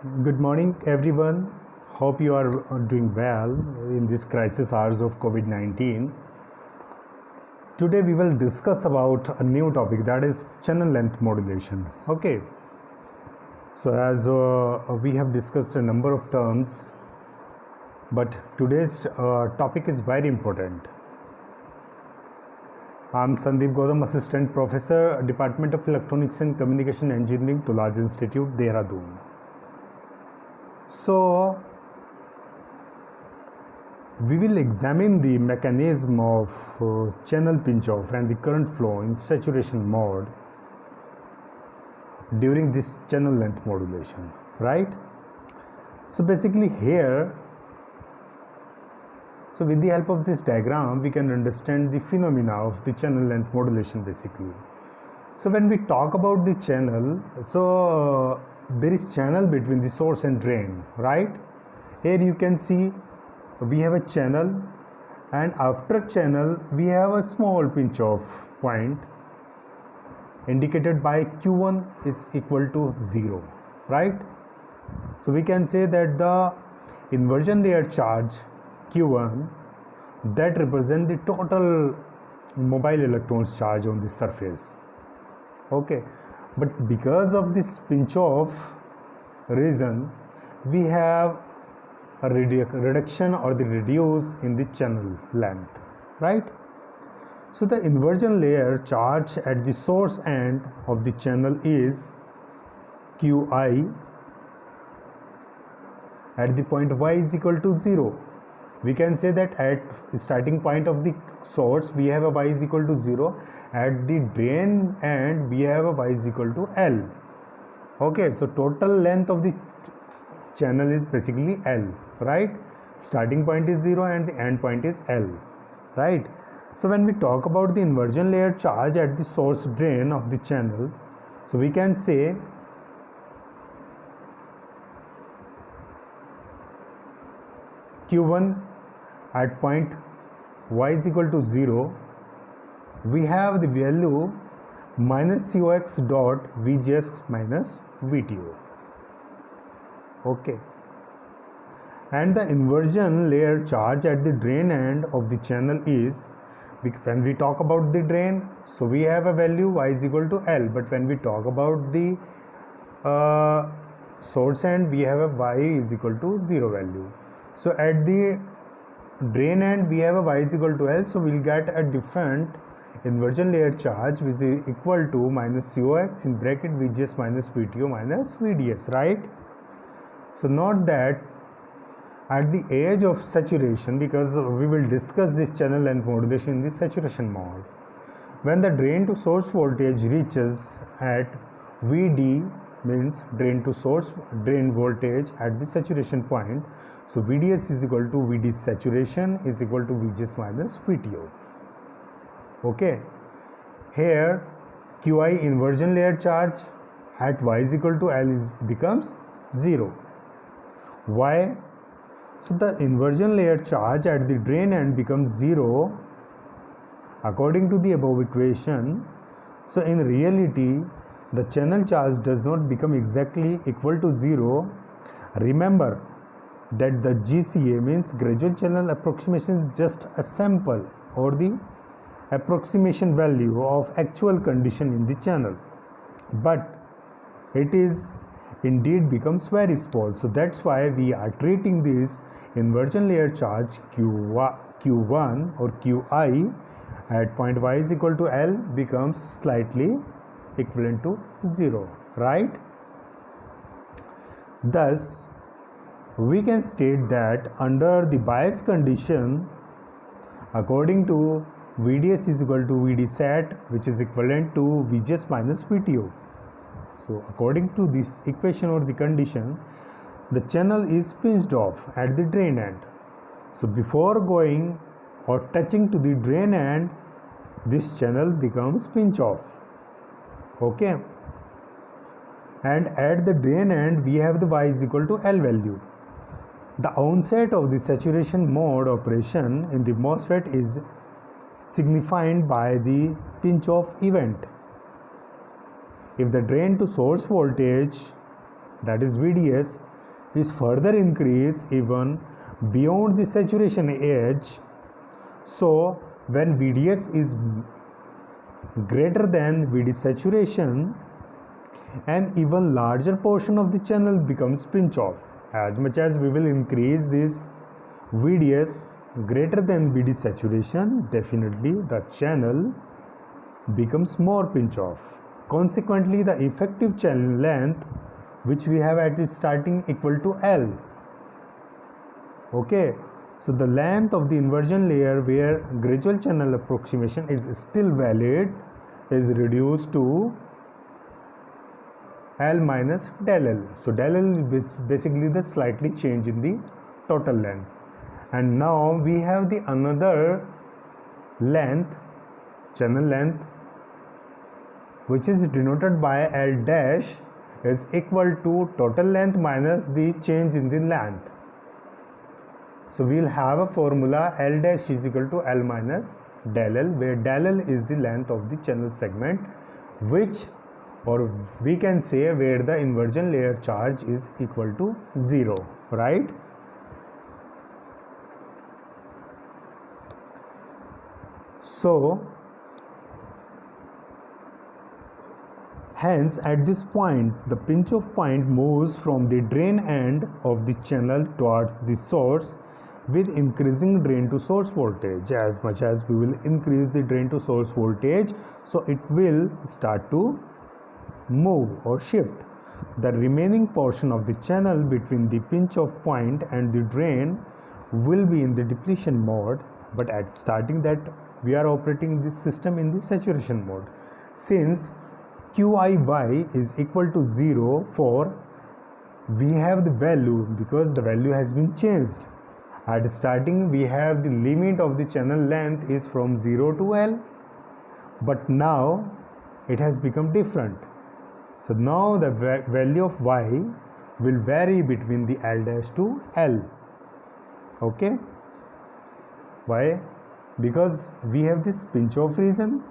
Good morning, everyone. Hope you are doing well in this crisis hours of COVID-19. Today we will discuss about a new topic, that is channel length modulation. Okay. So as we have discussed a number of terms, but today's topic is very important. I'm Sandeep Gautam, Assistant Professor, Department of Electronics and Communication Engineering, Tulaj Institute, Dehradun. So, we will examine the mechanism of channel pinch off and the current flow in saturation mode during this channel length modulation, right? So basically here, so with the help of this diagram, we can understand the phenomena of the channel length modulation basically. So when we talk about the channel, there is channel between the source and drain, right? Here you can see we have a channel, and after channel we have a small pinch off point indicated by Q1 is equal to 0, right? So we can say that the inversion layer charge Q1 that represents the total mobile electrons charge on the surface. Okay, but because of this pinch off reason, we have a reduction or the reduce in the channel length, right? So the inversion layer charge at the source end of the channel is Qi at the point y is equal to 0. We can say that at starting point of the source we have a y is equal to 0, at the drain end we have a y is equal to L. Okay, so total length of the channel is basically L, right? Starting point is 0 and the end point is L, right? So when we talk about the inversion layer charge at the source drain of the channel, so we can say Q1 at point y is equal to 0, we have the value minus Cox dot Vgs minus Vto. Okay, and the inversion layer charge at the drain end of the channel is, when we talk about the drain, so we have a value y is equal to L, but when we talk about the source end, we have a y is equal to 0 value. So at the drain end we have a y is equal to L, so we'll get a different inversion layer charge which is equal to minus Cox in bracket Vgs minus Vto minus Vds, right? So note that at the edge of saturation, because we will discuss this channel length modulation in the saturation mode, when the drain to source voltage reaches at Vd, means drain to source drain voltage at the saturation point, so Vds is equal to Vd saturation is equal to Vgs minus Vto. Okay, here Qi inversion layer charge at y is equal to L becomes 0. Why? So the inversion layer charge at the drain end becomes 0 according to the above equation. So in reality, the channel charge does not become exactly equal to 0. Remember that the GCA means gradual channel approximation is just a sample or the approximation value of actual condition in the channel, but it is indeed becomes very small. So that's why we are treating this inversion layer charge Q1 or Qi at point y is equal to L becomes slightly equivalent to 0, right? Thus we can state that under the bias condition, according to Vds is equal to Vd sat, which is equivalent to Vgs minus Vto. So according to this equation or the condition, the channel is pinched off at the drain end. So before going or touching to the drain end, this channel becomes pinch off. Okay, and at the drain end we have the y is equal to L value. The onset of the saturation mode operation in the MOSFET is signified by the pinch off event. If the drain to source voltage, that is VDS, is further increased even beyond the saturation edge. So when VDS is greater than VD saturation, an even larger portion of the channel becomes pinch off. As much as we will increase this VDS greater than VD saturation, definitely the channel becomes more pinch off. Consequently, the effective channel length which we have at its starting equal to L. Okay, so the length of the inversion layer where gradual channel approximation is still valid is reduced to L minus del L. So del L is basically the slightly change in the total length. And now we have the another length, channel length, which is denoted by L dash is equal to total length minus the change in the length. So we will have a formula L dash is equal to L minus del L, where del L is the length of the channel segment, which, or we can say, where the inversion layer charge is equal to 0, right? So hence at this point the pinch off point moves from the drain end of the channel towards the source with increasing drain to source voltage. As much as we will increase the drain to source voltage, so it will start to move or shift. The remaining portion of the channel between the pinch off point and the drain will be in the depletion mode, but at starting that we are operating this system in the saturation mode. Since QIY is equal to 0 for, we have the value because the value has been changed. At starting we have the limit of the channel length is from 0 to L, but now it has become different. So now the value of Y will vary between the L dash to L. Okay, why? Because we have this pinch off region.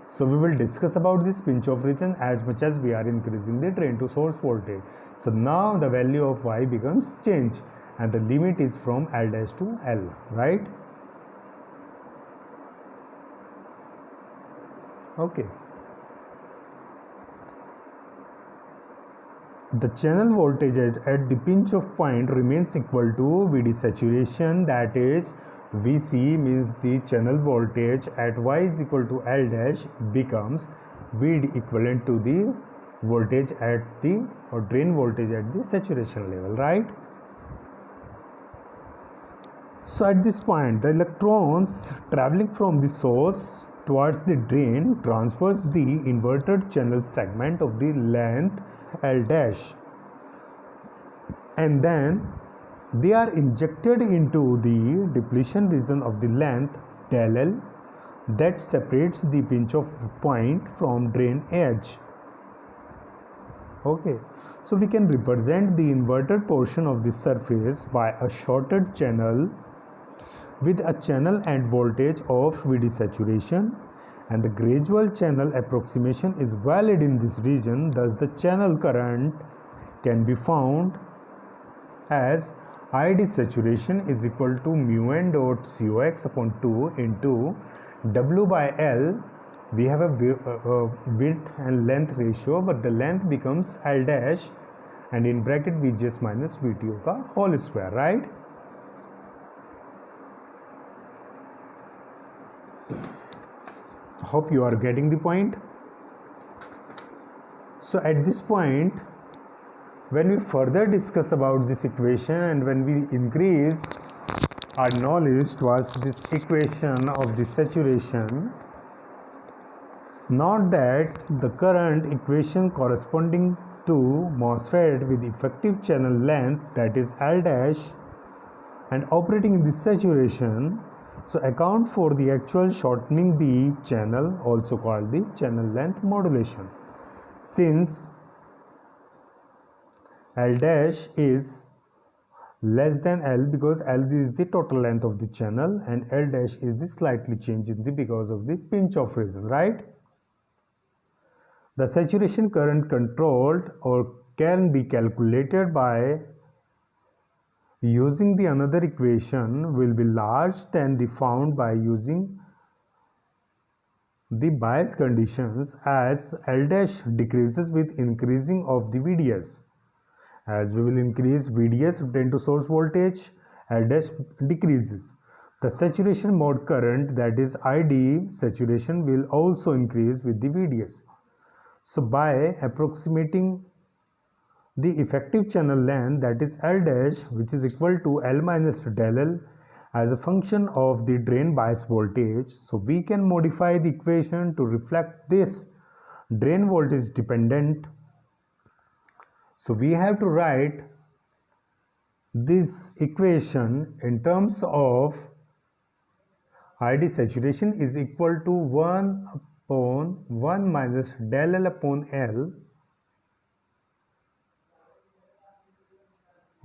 So we will discuss about this pinch off region as much as we are increasing the drain to source voltage. So now the value of Y becomes change and the limit is from L dash to L, right? Okay. The channel voltage at the pinch off point remains equal to VD saturation, that is VC means the channel voltage at Y is equal to L dash becomes VD equivalent to the voltage at the, or drain voltage at the saturation level, right? So at this point the electrons traveling from the source towards the drain transfers the inverted channel segment of the length L dash, and then they are injected into the depletion region of the length del L that separates the pinch off point from drain edge. Okay, so we can represent the inverted portion of the surface by a shorted channel with a channel end voltage of VD saturation, and the gradual channel approximation is valid in this region. Thus the channel current can be found as ID saturation is equal to mu n dot COX upon 2 into W by L. We have a width and length ratio, but the length becomes L dash and in bracket VGS minus VTO ka whole square, right? Hope you are getting the point. So at this point, when we further discuss about this equation and when we increase our knowledge towards this equation of the saturation, note that the current equation corresponding to MOSFET with effective channel length, that is L dash, and operating in the saturation, so account for the actual shortening the channel, also called the channel length modulation. Since L dash is less than L because L is the total length of the channel and L dash is the slightly change in the because of the pinch off region, right? The saturation current controlled or can be calculated by using the another equation will be large than the found by using the bias conditions, as L dash decreases with increasing of the VDS. As we will increase VDS into source voltage, L dash decreases. The saturation mode current, that is ID saturation, will also increase with the VDS. So by approximating the effective channel length, that is L dash, which is equal to L minus del L, as a function of the drain bias voltage, so we can modify the equation to reflect this drain voltage dependent. So we have to write this equation in terms of ID saturation is equal to 1 upon 1 minus del L upon L,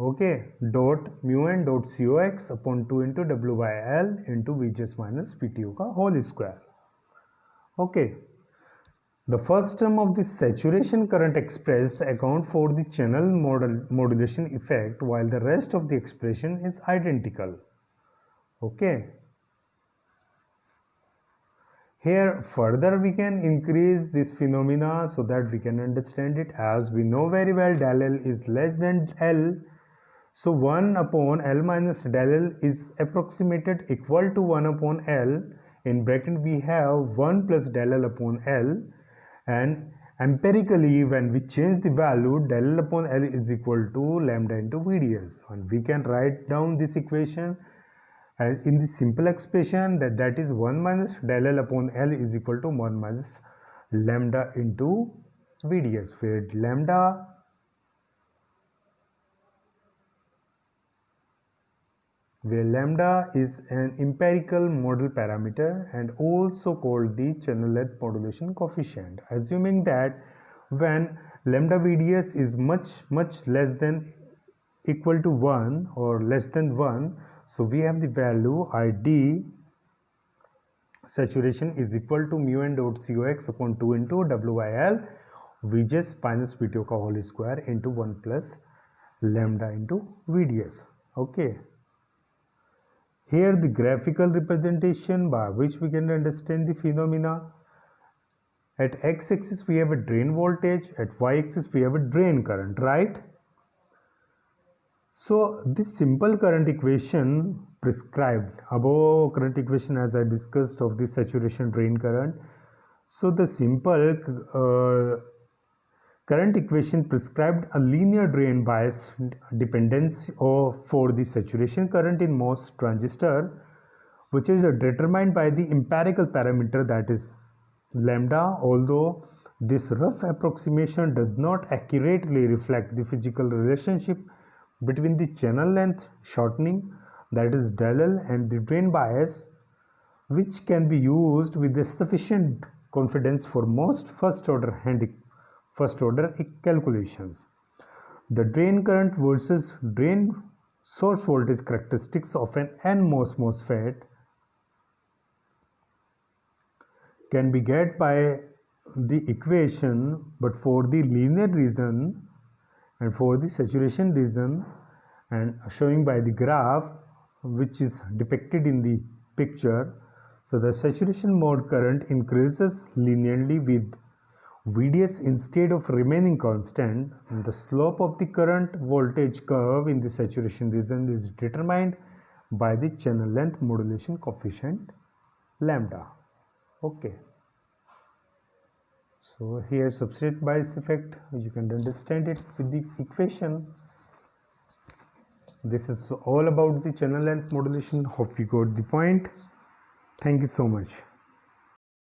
okay, dot mu n dot cox upon 2 into W by L into Vgs minus Vtu का whole square. Okay, the first term of the saturation current expressed account for the channel modulation effect, while the rest of the expression is identical. Okay, here further we can increase this phenomena so that we can understand it, as we know very well del L is less than L. So 1 upon L minus del L is approximated equal to 1 upon L. In bracket we have 1 plus del L upon L, and empirically when we change the value, del L upon L is equal to lambda into VDS, and we can write down this equation in the simple expression that is 1 minus del L upon L is equal to 1 minus lambda into VDS, where lambda is an empirical model parameter and also called the channel length modulation coefficient. Assuming that when lambda VDS is much less than equal to 1 or less than 1, so we have the value ID saturation is equal to mu n dot cox upon 2 into W by L Vgs minus Vtu का whole square into 1 plus lambda into VDS. Okay, here the graphical representation by which we can understand the phenomena. At x-axis we have a drain voltage, at y-axis we have a drain current, right? So this simple current equation prescribed above current equation, as I discussed, of the saturation drain current. So the simple current equation prescribed a linear drain bias dependence for the saturation current in MOS transistor, which is determined by the empirical parameter, that is lambda, although this rough approximation does not accurately reflect the physical relationship between the channel length shortening, that is del L, and the drain bias, which can be used with a sufficient confidence for most first order calculations. The drain current versus drain source voltage characteristics of an NMOS MOSFET can be get by the equation, but for the linear region and for the saturation region, and showing by the graph which is depicted in the picture. So the saturation mode current increases linearly with VDS instead of remaining constant, and the slope of the current voltage curve in the saturation region is determined by the channel length modulation coefficient lambda. Okay, so here substrate bias effect, you can understand it with the equation. This is all about the channel length modulation. Hope you got the point. Thank you so much.